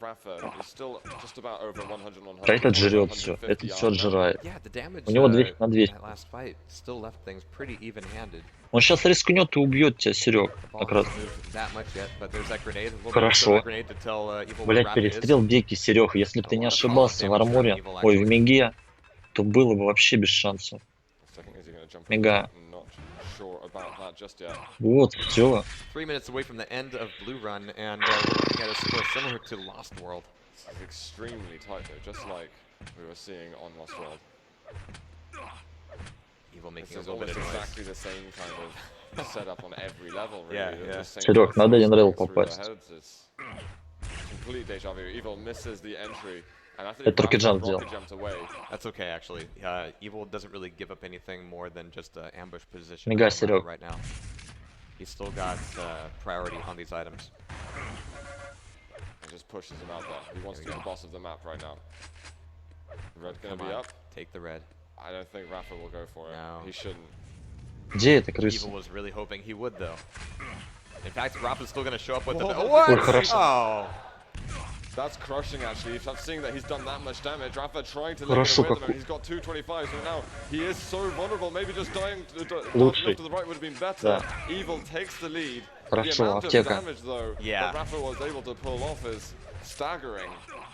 Rafa is still just about over 100 on Да этот жрет 150 все, этот все armor. отжирает. Yeah, the damage У него 200 на in 200. that last fight still left things pretty even-handed. Он сейчас рискнет и убьет тебя, Серег. The ball Как раз. hasn't moved that much yet, but there's that grenade. A little bit of Хорошо. a grenade to tell Evil where Блять, Rafa is. перестрел дикий, Серег. Если бы ты не ошибался в арморе, ой, в миге, то было бы вообще без шансов. Second, is he gonna jump Мега. in? Not sure about that just yet. Вот, все. 3 minutes away from the end of Blue Run, and we're looking at a score similar to Lost World. It's extremely tight though, just like we were seeing on Lost World. Evil This making a is little bit almost of noise. exactly the same kind of setup on every level, really. Yeah, It's yeah. the same Серег, kind of надо один рейл through their попасть. heads. It's complete deja vu. Evil misses the entry. And I think Это Rocket Jump Rocket сделал. jumped away. That's okay, actually. Evil doesn't really give up anything more than just an ambush position Мега, from Rafa Серег. right now. He's still got priority on these items. And just pushes him out there. He wants to There be we the boss of the map right now. Red gonna Come be on, up. take the red. I don't think Rafa will go for it. No. He shouldn't. Где эта крыса? Evil was really hoping he would, though. In fact, Rafa's still going to show up with Whoa. the... What? Ой, хорошо. Oh! That's crushing actually. If I'm seeing that he's done that much damage, Rafa trying to Хорошо, limit him, как- and he's got 225, so now he is so vulnerable. Maybe just dying to Лучший. to the right would have been better. Да. Evil takes the lead. Хорошо, The amount of аптека. damage though Yeah. that Rafa was able to pull off is staggering.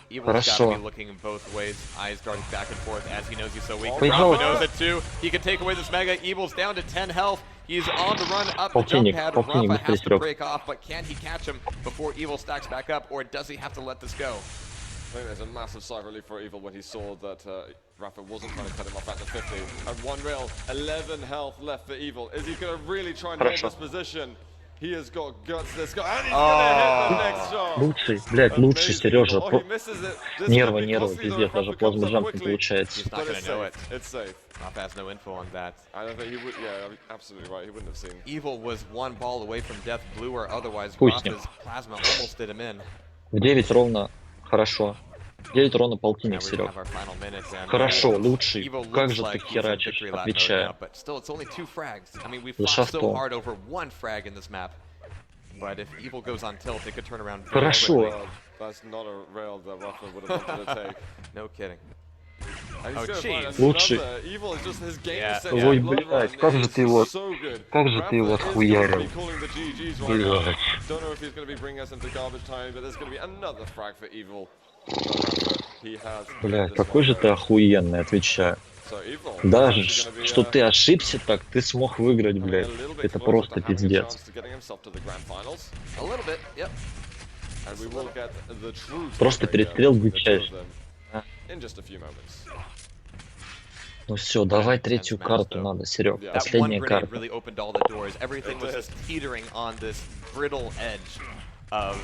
Evil's got to Хорошо. be looking both ways, eyes darting back and forth as he knows he's so weak. Поехал. Rafa knows it too. He can take away this Mega. Evil's down to 10 health. He's on the run up the jump Полтинник, pad. полтинник, Rafa has быстрее, to Серег. break off, but can he catch him before Evil stacks back up, or does he have to let this go? I think there's a massive sigh of relief for Evil when he saw that Rafa wasn't trying to cut him off at the 50. And one rail, 11 health left for Evil. Is he going to really try and hold Хорошо. this position? He has got guts, this guy, and he's going to hit the next shot. Лучший, блядь, лучший, Amazing. Сережа. Oh, he misses it. This Нервы, could be нервы, costly though пиздец, if даже Rafa comes плазма up джамп не quickly. получается. He's not But going it's to know safe. it. It's safe. Rafa has no info on that. I don't think he would, yeah, absolutely right. He wouldn't have seen. Evil was one ball away from death, blue or otherwise. Пусть с ним. Rafa's plasma almost did him in. В 9 ровно, хорошо. 9 ровно Now полтинник, we Серег. have our final minutes, and Хорошо, лучший. Evil Как looks же ты like he's in херачишь, victory lap mode отвечаю. now, but still, it's only 2 frags. I mean, we've За fought so шахтом. hard over 1 frag in this map. But if Evil goes on tilt, it could turn around very Хорошо. quickly. Well, that's not a rail that Rafa would have wanted to take. No kidding. And Oh, he's gonna find jeez. Лучший. another. Evil is just his game Yeah. sense Ой, of Blood блядь, Run как же is ты его- so good. как же ты его Rafa is отхуярил. gonna be calling the GGs right now. Блядь. Don't know if he's going to be bringing us into garbage time, but there's going to be another frag for Evil. But he has Бля, this какой one же go. ты охуенный, отвечаю. So Evil, Даже, actually gonna be, что ты ошибся так, ты смог выиграть, coming a блядь. little bit Это closer просто to having a пиздец. chance to getting himself to the grand finals. A little bit, yep. And we will get the true Просто tiebreaker перестрел between the two of дичайший. them in just a few moments. Ну все, давай третью Intense match, карту though. надо, Серег. Yeah. That one Последняя grenade карта. really opened all the doors. Everything was just teetering on this brittle edge of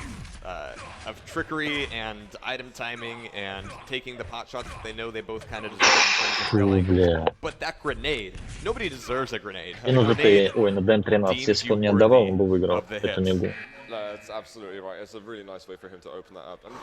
trickery and item timing and taking the pot shots that they know they both kind of deserve in terms of Фу, drilling. бля. But that grenade, nobody deserves a grenade. И ну Grenade ЗТ, ой, на ДМ-13, если бы он не отдавал, он бы выиграл of the эту hits. мигу. That's absolutely right. It's a really nice way for him to open that up. And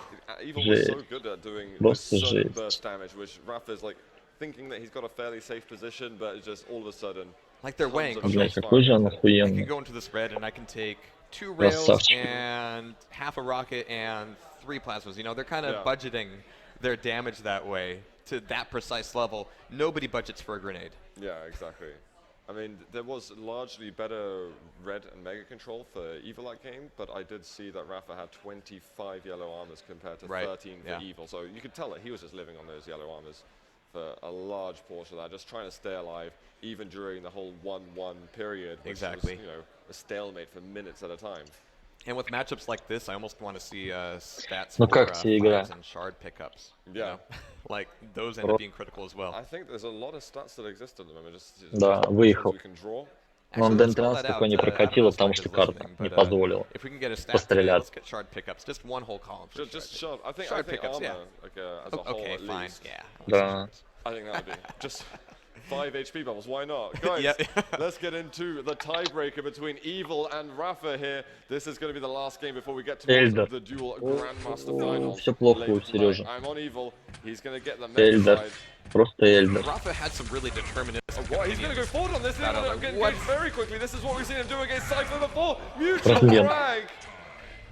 Evil was so Жесть. good at doing this Просто sudden жесть. burst damage, which Rafa's like thinking that he's got a fairly safe position, but it's just all of a sudden. Like they're tons weighing. of А, блядь, shots какой же он fired. I can охуенный. go into this red and I can take 2 rails Красавчик. and half a rocket and 3 plasmas. You know, they're kind of Yeah. budgeting their damage that way to that precise level, nobody budgets for a grenade. Yeah, exactly. I mean, there was largely better red and mega control for Evil that game, but I did see that Rafa had 25 yellow armors compared to 13 for Evil. So you could tell that he was just living on those yellow armors for a large portion of that, just trying to stay alive, even during the whole 1-1 period, which was, you know, a stalemate for minutes at a time. And with matchups like this, I almost want to see stats Ну for как тебе игра? fives and shard pickups. Yeah. You know? Like, those end up being critical as well. I think there's a lot of stats that exist at the moment. Just Да, выехал. we can draw. Но Actually, let's call Ден-13 that такой out, не I don't know прокатило, if потому Spike что is карта listening, не but, позволила if we can get a stat today, постреляться. let's get shard pickups. Just one whole column for Just shard shard. I think Shard armor, pickups, yeah. like as a whole Okay, at fine, least. yeah. Да. I think that would be just 5 HP bubbles. Why not, guys? Yeah. Let's get into the tiebreaker between Evil and Rafa here. This is going to be the last game before we get to Эльдер. the dual Grandmaster final. Всё плохо у later tonight. Сережи. I'm on Evil. He's going to get the mega Эльдер. side. Просто Эльдер. Rafa had some really deterministic What? He's going to go opinions. forward on this. He's I don't going to know. get What? engaged very quickly. This is what we've seen him do against Cypher before. Mutual Размен. frag.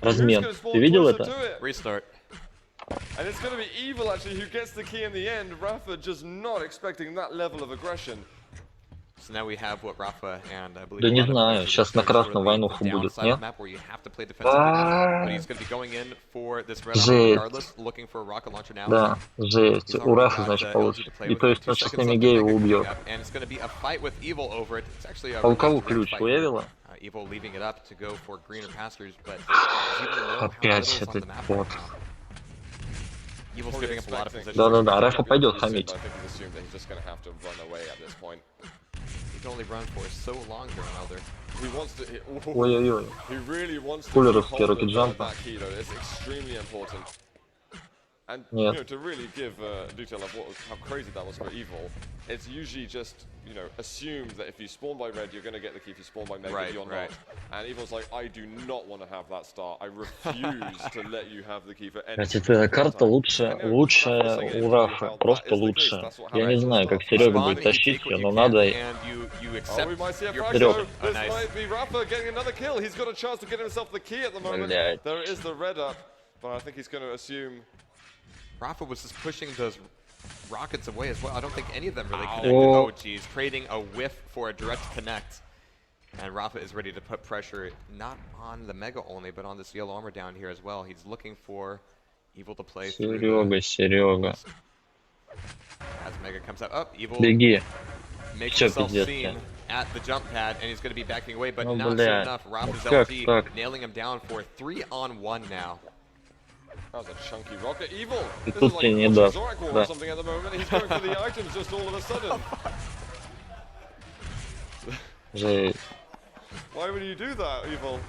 Размен. Who's gonna spawn Ты видел closer это? to it? Restart. And it's going to be Evil actually who gets the key in the end. Rafa just not expecting that level of aggression. So now we have what Rafa and I believe Да a не lot of знаю, players сейчас are на sort of красную the войнуху будет, downside of нет? the map where you have to play defensively, but he's going to be going in for this red armor Жесть. regardless, looking for a rocket launcher now. Да, жесть. He's У already Рафа, got, значит, LG получится. to play И with то есть 2 он seconds сейчас left, the Мегея Mega убьет. coming up, and it's going to be a fight with Evil over it. It's actually a А у кого reverse ключ? fight У here. Эвила? Evil leaving it up to go for greener pastures, but does Evil know how Опять little is on этот the map бот. right now? Evil's Probably giving up a lot of expecting- position. Да-да-да, Рафа пойдет I хамить. think he's assumed that he's just going to have to run away at this point. He can only run for so long here in Elder. He wants to. Ой-ой-ой. He really wants to Кулеровский keep hold rocket of jump. that key though. It's extremely important. And Нет. you know, to really give detail of how crazy that was for Evil, it's usually just, you know, assumed that if you spawn by red, you're going to get the key. If you spawn by mega, Right, you're right. not. And Evil's like, I do not want to have that star. I refuse to let you have the key for any. Значит, эта карта лучшая у Рафа, просто лучшая. Я не знаю, как Серега Spawn будет and you тащить take what ее, you но can, надо... and you Oh, accept we might see a your frag Вперед. though. Oh, This nice. might be Rafa getting another kill. He's got a chance to get himself the key at the moment. Блядь. There is the red up, but I think he's going to assume. Rafa was just pushing those rockets away as well. I don't think any of them really Ow. connected. Oh. Oh, geez. Trading a whiff for a direct connect. And Rafa is ready to put pressure not on the Mega only, but on this yellow armor down here as well. He's looking for Evil to play through Серега, Серега. as Mega comes up. Oh, Evil Беги. makes Всё, himself пиздец, seen да. at the jump pad, and he's going to be backing away, but Ну, not soon блядь. enough. Rafa's Как LG так? nailing him down for 3-on-1 now. That was a chunky rocket. Evil. И This тут is like тебе не watching даст. Zorak War or Да. something at the moment. He's going for the items just all of a sudden. Жесть. Why would you do that, Evil?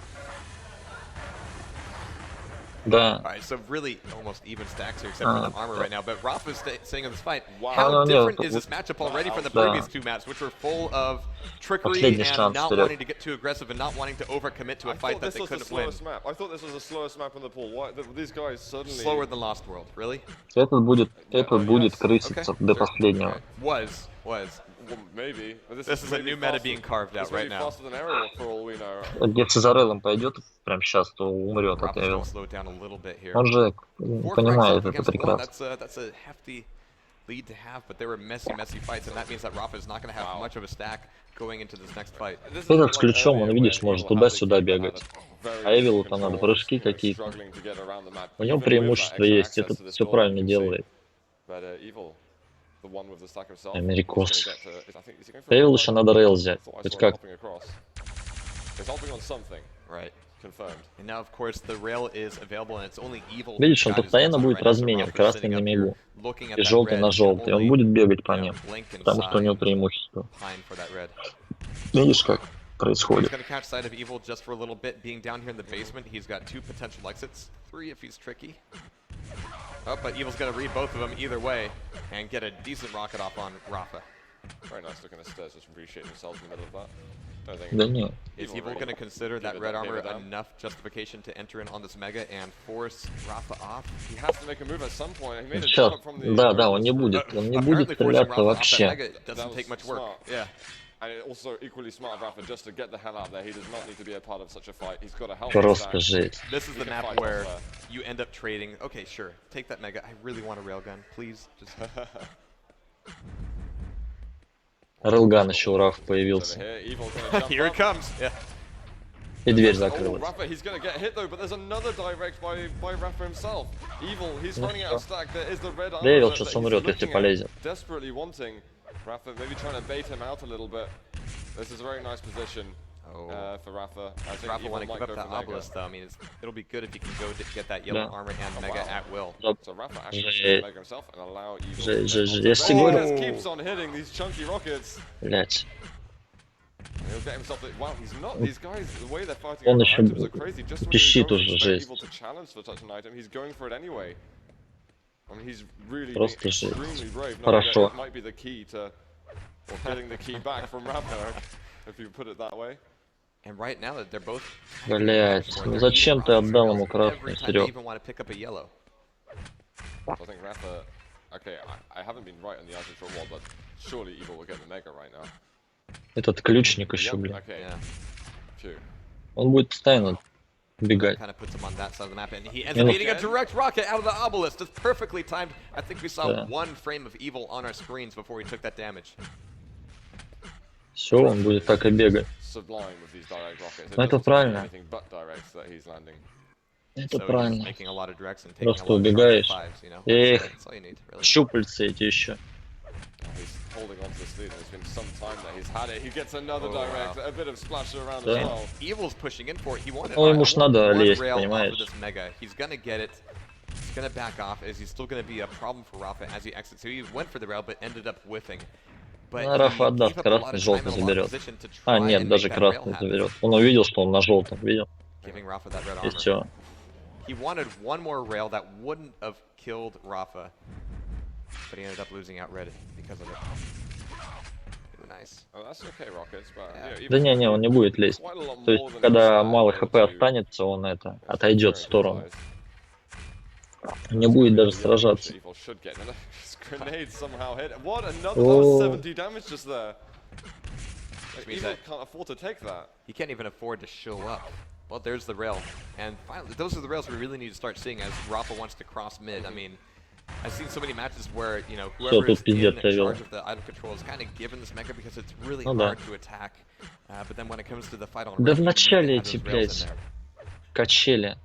Да. All right, so really almost even stacks here, except for the armor right now. But Rafa's staying in this fight. Wow. How Ну, different нет, is this matchup already from the Да. previous two maps, which were full of trickery Последний and шанс not вперед. wanting to get too aggressive and not wanting to overcommit to a I fight thought that this they was the couldn't win? slowest map. I thought this was the slowest map in the pool. Why? These guys suddenly. Slower than Lost World, really? Этот будет yes. крыситься до последнего. Was. Well, maybe. But This is a maybe new meta faster- being carved out this may right be now. faster than Aerial for all we know. Если за Релом пойдет прямо сейчас, то умрет от Rafa's going Эвила. to slow it down a little bit here. Он же 4 понимает frags up это against one, прекрасно. that's a hefty lead to have, but they were messy fights, and that means that Rafa is not going to have Wow. much of a stack going into this next fight. This is Этот like с ключом, он, earlier видишь, where может Evil had туда-сюда the key, but бегать. had a А very Эвилу там надо controlled, прыжки you know, какие-то. struggling to get around the map, У него even with that преимущество extra есть, access этот to this все door, правильно you can see. делает. But Evil, the one with the stack himself, Америкос. is gonna get to- I think- is he going for a Эвил rocket? еще надо Рейл взять. I thought I Хоть saw him как. hopping across. He's hopping on something, Right. confirmed. And now, of course, the rail is available, and it's only Evil. Видишь, он who's got his постоянно hands on будет right now, so разменивать Rafa's красный sitting на up мегу here looking at и that желтый red на and желтый. Он only, будет бегать по you know, ним, blink потому что у него inside, преимущество. pine for that red. Видишь, как He's происходит. going to catch sight of Evil just for a little bit. Being down here in the basement, he's got 2 potential exits. 3 if he's tricky. Oh, but Evil's going to read both of them either way and get a decent rocket off on Rafa. Very nice looking at the stairs, just reshape themselves in the middle of that. Don't think Да не. Is Evil really going to consider give that it red that- give armor it that. enough justification to enter in on this Mega and force Rafa off? he has to make a move at some point. He made a Сейчас. jump up from the. Да, да, он не будет. Он не будет Apparently forcing стреляться Rafa off that вообще. Mega doesn't was take much work. smart. Yeah. And also equally smart of Rafa just to get the hell out of there. He does not need to be a part of such a fight. He's got a help. Просто жесть. This is the can map fight where elsewhere. you end up trading. Okay, sure. Take that mega. I really want a railgun. Please. Just Релган еще у Рафа Over появился. here, Evil's gonna jump here it up. comes. Yeah. И дверь Oh, закрылась. Rafa, he's gonna get hit though, but there's another direct by Rafa himself. Evil, he's running out of stack. There is the red armor Девил that сейчас he's умрет, если looking at, полезет. desperately wanting. Rafa maybe trying to bait him out a little bit. This is a very nice position for Rafa. I think Rafa Evil want to might keep up go that for Mega. obelisk though. I mean, it'll be good if he can go to get that yellow Да. armor and mega wow. at will. So Rafa actually Жесть. should Mega himself and allow Evil Жесть, to жесть, get жесть. Я onto- говорю. He just keeps on hitting these chunky rockets. Блять. He'll get himself. Wow, he's not. These guys, the way they're fighting Он over еще items are crazy. Just when you пищит don't уже, expect жесть. Evil to challenge for such an item, he's going for it anyway. I mean, he's really being Просто жесть. extremely brave. Хорошо. It might be the key to, or getting the key back from Rafa, if you put it that way. And right now they're both. Блять. Ну зачем ты отдал ему красный, Every time they Серег? even want to pick up a yellow. So I think Rafa. Okay, I haven't been right on the items for a while, but surely Evil will get the Mega right now. Этот ключник еще, Yep, блин. okay. Yeah. Phew. Он будет постоянно бегать. Kind of puts him on that side of the map, and he ends Yeah, up look. getting a direct rocket out of the obelisk. That's perfectly timed. I think we saw Yeah. one frame of Evil on our screens before he took that damage. Все, он будет так и бегать. Sublime with these direct rockets. It Ну, это doesn't seem to be правильно. anything but directs that he's landing. Это So he's правильно. making a lot of directs and taking Просто a lot of убегаешь. fives, you know. Эх. That's all you need, really. Щупальца эти еще. He's holding on to this lead, and it's been some time that he's had it. He gets another Oh, direct, wow. a bit of splash around Yeah. as well. Evil's pushing in for it. He wanted. Ну, alright, ему I ж want надо one лезть, rail off of понимаешь? this mega. He's gonna get it. He's gonna back off, as he's still gonna be a problem for Rafa as he exits. So he went for the rail, but ended up whiffing. But Ну, Рафа he отдаст gave up a lot красный, of желтый time and a lot of заберет. position to А, try нет, and даже make that rail красный happen, заберет. Он увидел, что он на желтом, видел? giving Rafa that red И armor. все. He wanted one more rail that wouldn't have killed Rafa, but he ended up losing out red because of it. Nice. Oh, that's okay, Rockets, but Yeah. yeah, Да Evil's не, он не будет лезть. quite a lot То есть, more than когда just мало that, хп to- останется, он это to отойдет в experience сторону. wise. Не будет даже Yeah, сражаться. Evil should get another grenade somehow hit. What another? That Oh. was 70 damage just there. means Evil that- can't afford to take that. He can't even afford to show up. Well, there's the rail. And finally, those are the rails we really need to start seeing as Rafa wants to cross mid. I mean, I've seen so many matches where, you know, whoever тут is in пиздец я charge видел. of the idle control is kind of given this mega because it's really Ну да. hard to attack. But then when it comes to the fight on Да rail, в you need to начале have эти, those rails блядь, in there. качели.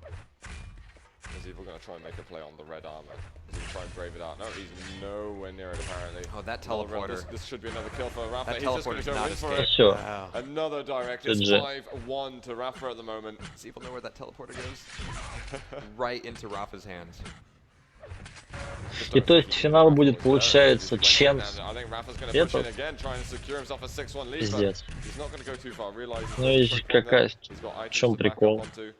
Is Evil going to try and make a play on the red armor? Is he try and brave it out? No, he's nowhere near it apparently. Oh, that Well, Red, teleporter. This should be another kill for Rafa. That He's just going teleporter's to go not in for escape. it. Все. Wow. Another direct. It's GG. 5-1 to Rafa at the moment. Does Evil know where that teleporter goes? Right into Rafa's hands. И то есть финал будет, получается, Чемс. I think Rafa's going to push in Этот. again, trying to secure himself a 6-1 lead. But Пиздец. he's not going to go too far. Realizes Ну there's и a trick on какая, there. He's got в items чем to back up прикол? onto.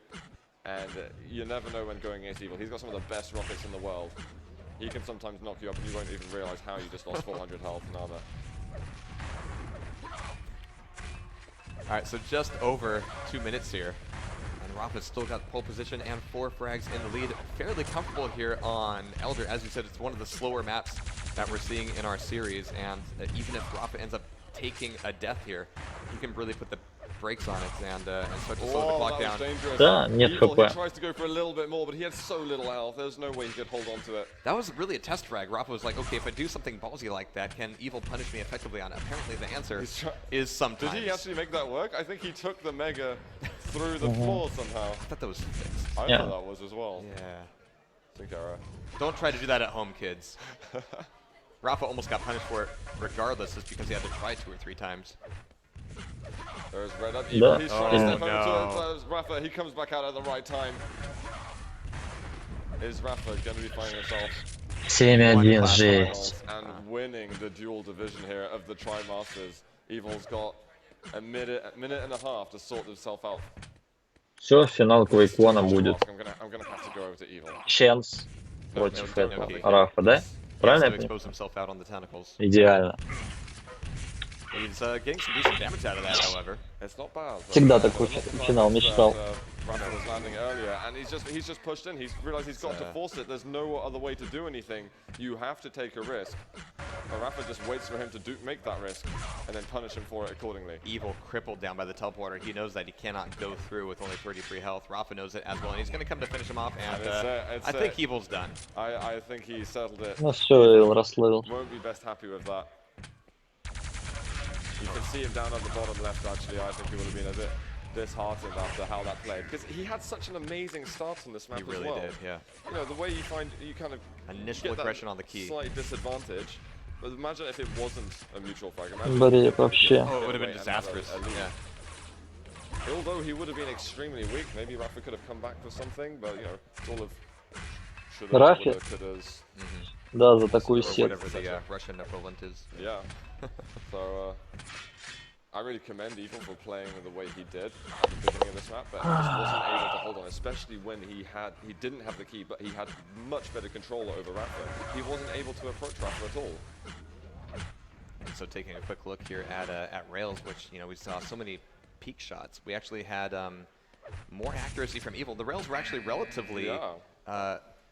And you never know when going against Evil. He's got some of the best rockets in the world. He can sometimes knock you up and you won't even realize how you just lost 400 health and armor. Alright, so just over 2 minutes here. And Rafa's still got pole position and 4 frags in the lead. Fairly comfortable here on Elder. As you said, it's one of the slower maps that we're seeing in our series. And even if Rafa ends up taking a death here, he can really put the brakes on it and start to slow the Oh, clock that was down. dangerous. Да, нет Evil, хп. he tries to go for a little bit more, but he had so little health. There's no way he could hold on to it. That was really a test frag. Rafa was like, okay, if I do something ballsy like that, can Evil punish me effectively on it? Apparently the answer He's try- is sometimes. Did he actually make that work? I think he took the Mega through the floor somehow. I thought that was fixed. I Yeah. thought that was as well. Yeah. Sync error. Don't try to do that at home, kids. Rafa almost got punished for it regardless, just because he had to try 2 or 3 times. There's Red Up. Да. He's trying to step Oh, over to Rafa. He comes back out at the right time. Is Rafa going to be finding himself 7-1, One жесть. and winning the dual division here of the Tri-Masters? Evil's got a minute and a half to sort himself out. Все, финал Квейкона будет. I'm gonna have to go over to Evil. Ченс No, против no, этого okay. Рафа, да? Правильно He я has to понимаю? expose himself out on the tentacles. Идеально. He's getting some decent damage out of that, however. It's not bad. Всегда but, такой not the финал damage мечтал. that, Rafa was landing earlier, and he's just pushed in. He's realized he's got to force it. There's no other way to do anything. You have to take a risk. But Rafa just waits for him to make that risk and then punish him for it accordingly. Evil crippled down by the teleporter. He knows that he cannot go through with only 33 health. Rafa knows it as well, and he's going to come to finish him off, and I think Evil's done. I think he settled it. Ну все, расслабил. Won't be best happy with that. You can see him down on the bottom left, actually. I think he would have been a bit disheartened after how that played, because he had such an amazing start on this map He really as well. did, yeah. You know, the way you kind of Initial get aggression that on the key. slight disadvantage. But imagine if it wasn't a mutual frag. Imagine Бред if вообще. Oh, it would have been and had disastrous. a lead. Yeah. Although he would have been extremely weak, maybe Rafa could have come back for something, but you know, it's all of shoulda, Rafa? woulda, couldas. Да, за такую Or сеть. whatever the Russian equivalent is. Yeah. So I really commend Evil for playing the way he did at the beginning of this map, but he just wasn't able to hold on, especially when he didn't have the key, but he had much better control over Rafa. He wasn't able to approach Rafa at all. And so taking a quick look here at Rails, which, you know, we saw so many peak shots. We actually had more accuracy from Evil. The Rails were actually relatively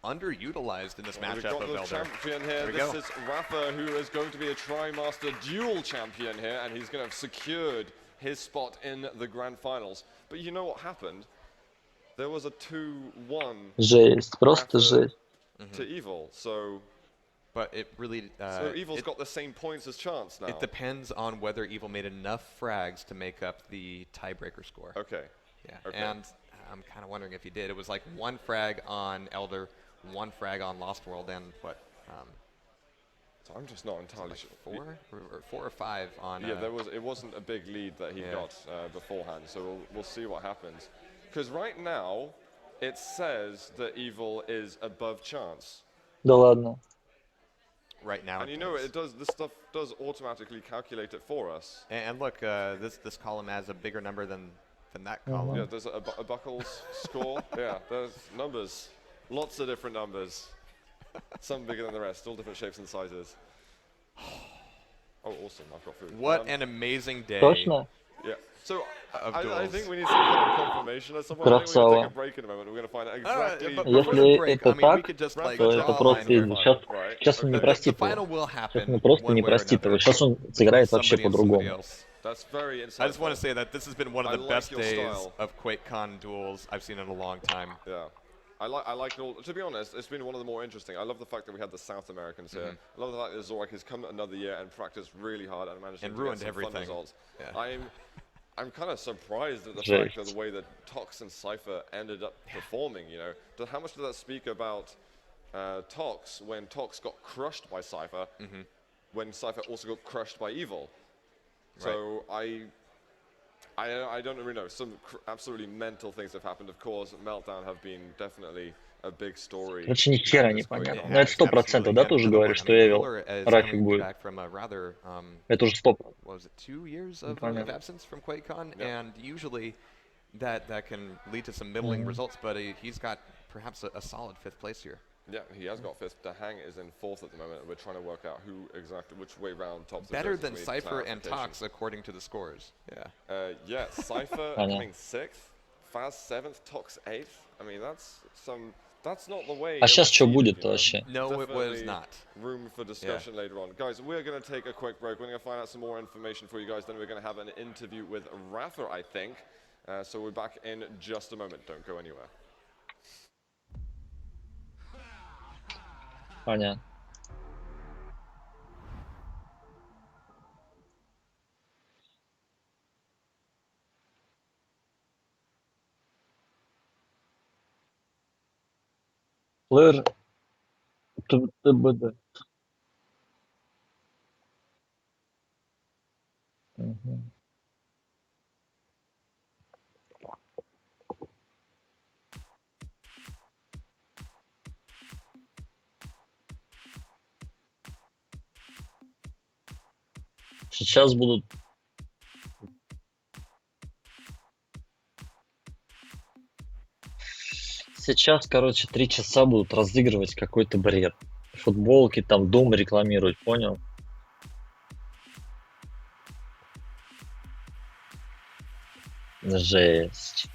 underutilized in this We've matchup got of the Elder. champion here. There we This go. is Rafa, who is going to be a Trimaster dual champion here, and he's going to have secured his spot in the grand finals. But you know what happened? There was a 2-1 Жесть, просто Rafa жесть. to Evil, so But it really Evil's got the same points as Chance now. it depends on whether Evil made enough frags to make up the tiebreaker score. Okay. Yeah, Okay. and I'm kind of wondering if he did. It was like one frag on Elder, one frag on Lost World, and what, So I'm just not entirely sure. four or five on. Yeah, it wasn't a big lead that he Yeah. got beforehand, so we'll see what happens. Because right now, it says that Evil is above Chance. Да ладно. right now. And you know, this stuff does automatically calculate it for us. And look, this column has a bigger number than that column. Yeah, there's a Buckles score. Yeah, there's numbers. Lots of different numbers. Some bigger than the rest, all different shapes and sizes. Oh, awesome, I've got food. What an amazing day. Точно? Yeah, so Of I duels. think we need some kind of confirmation at some point. I think we're going to take a break in a moment. We're going to find out exactly... but Если before the break, это I mean, we так, could just, like, то draw это a просто line here. изи. Сейчас, Right. сейчас он не Okay. The простит final его. will Сейчас happen он просто one не way or простит его. another. Сейчас он сыграет вообще Somebody and somebody по-другому. else. That's very insightful. I just want to say that this has been one of I the like best your days style. of QuakeCon duels I've seen in a long time. Yeah. I like it all. To be honest, it's been one of the more interesting. I love the fact that we had the South Americans here. I love the fact that Zorak has come another year and practiced really hard and managed And to ruined get some fun everything. results. Yeah. I'm kind of surprised at the Жесть. fact of the way that Tox and Cypher ended up performing, you know. How much did that speak about Tox when Tox got crushed by Cypher, when Cypher also got crushed by Evil? So I don't really know. Some absolutely mental things have happened. Of course, Meltdown have been definitely a big story. Короче, ни хера at не this point. понятно. It Ну, это has, 100%, absolutely. да, And ты уже another говоришь, one, что I mean, Эвил, Cooler is Рафик coming будет. back from a rather, Это уже 100%. what was it, 2 years of Понятно. absence from QuakeCon? Yeah. And usually that can lead to some middling results, but he's got perhaps a solid 5th place here. Yeah, he has got 5th. The Hang is in 4th at the moment, and we're trying to work out which way round tops. the Better race. than We need Cypher and clarification. Tox according to the scores. Yeah. Yeah, Cypher I know. coming 6th, Faz 7th, Tox 8th. I mean, that's not the way. А it сейчас was что needed, будет you know? вообще? No, it was Definitely not. Room for discussion later on. Guys, we're going to take a quick break. We're going to find out some more information for you guys. Then we're going to have an interview with Rafa, I think. So we're back in just a moment. Don't go anywhere. Понятно. Флэр, ТБД. Мгм. Сейчас будут... Сейчас, короче, 3 часа будут разыгрывать какой-то бред. Футболки, там, дом рекламировать, понял? Жесть.